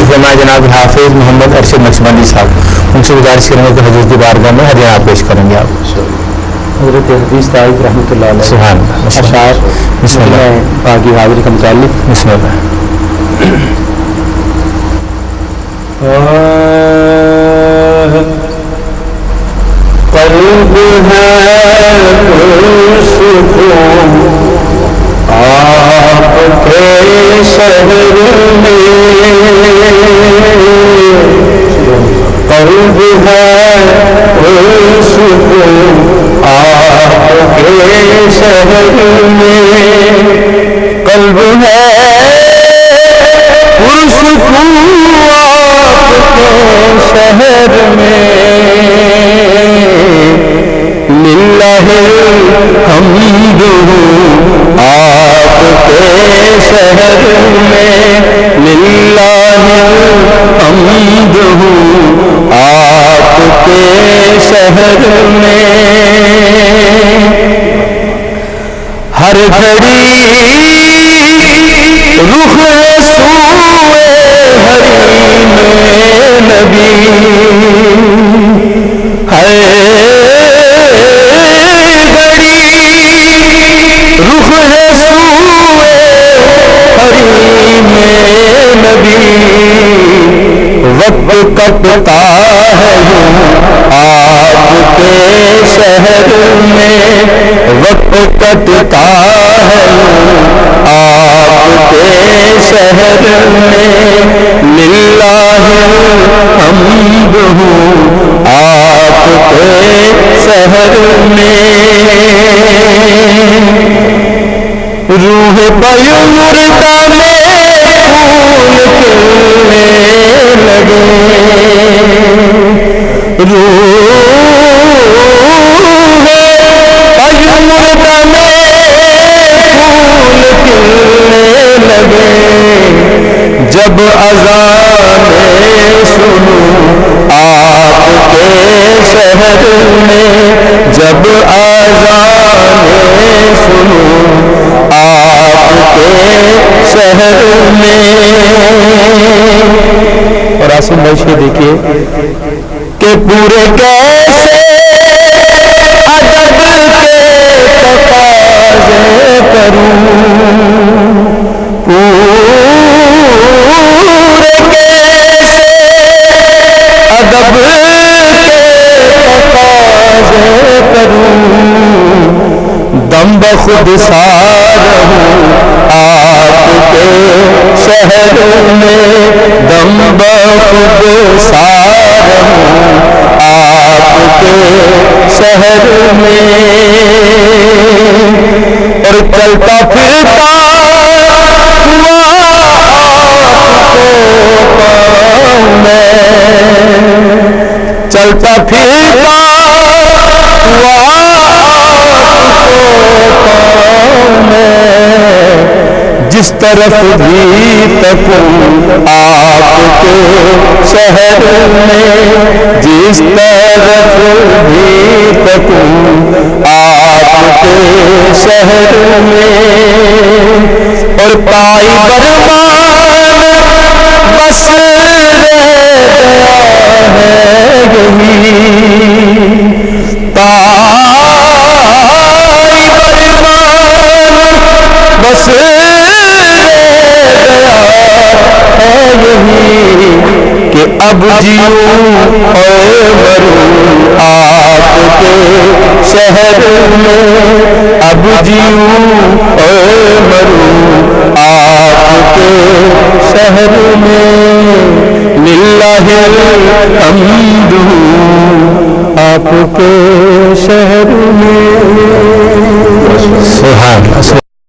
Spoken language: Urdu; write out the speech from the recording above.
توفیق فرمائے جناب حافظ محمد ارشد نقشبندی صاحب، ان سے گزارش کریں گے کہ حضور کی بارگاہ میں ہدیات پیش کریں گے آپ. حضرت حدیث طائف رحمۃ اللہ علیہ سبحان اللہ. اشعار بسم اللہ. باقی حاضری کا متعلق. بسم اللہ. قلب ہے پرسکون آپ کے شہر میں، قلب ہے پرسکون آپ کے شہر میں، قلب ہے پرسکون آپ کے شہر میں، للہ الحمد آپ کے شہر میں، للہ الحمد آپ کے شہر میں، ہر گھڑی رخ سوئے حریم نبی، ہر رخ ہے سوئے حریم نبی، وقت کٹتا ہے آپ کے شہر میں، وقت کٹتا ہے آپ کے شہر میں، للہ الحمد آپ کے شہر میں، روح پیمردہ میں پھول کھلنے لگے، روح پیمردہ میں پھول کھلنے لگے، جب اذان سنوں آپ کے شہر میں، جب اذان سنوں آپ کے شہر میں، اور آسم بھائی سے دیکھیے کہ پورے کیسے ادب کے تقاضے کروں، پورے کیسے ادب کے تقاضے کروں، دم بخود سار ہوں آپ کے شہر میں، دم بخود سار ہوں آپ کے شہر میں، اور چلتا پھرتا ہوا آپ کو پاؤں میں، چلتا پھرتا ہوا جس طرف بھی تکوں آپ کے شہر میں، جس طرف بھی تکوں آپ کے شہر میں، اور پائی برمان بس رہ گیا ہے یہی، بس رہ گیا ہے یہی، کہ اب جیوں اور مروں آپ کے شہر میں، اب جیوں اور مروں آپ کے شہر میں، للہ الحمد آپ کے شہر میں. سبحان اللہ.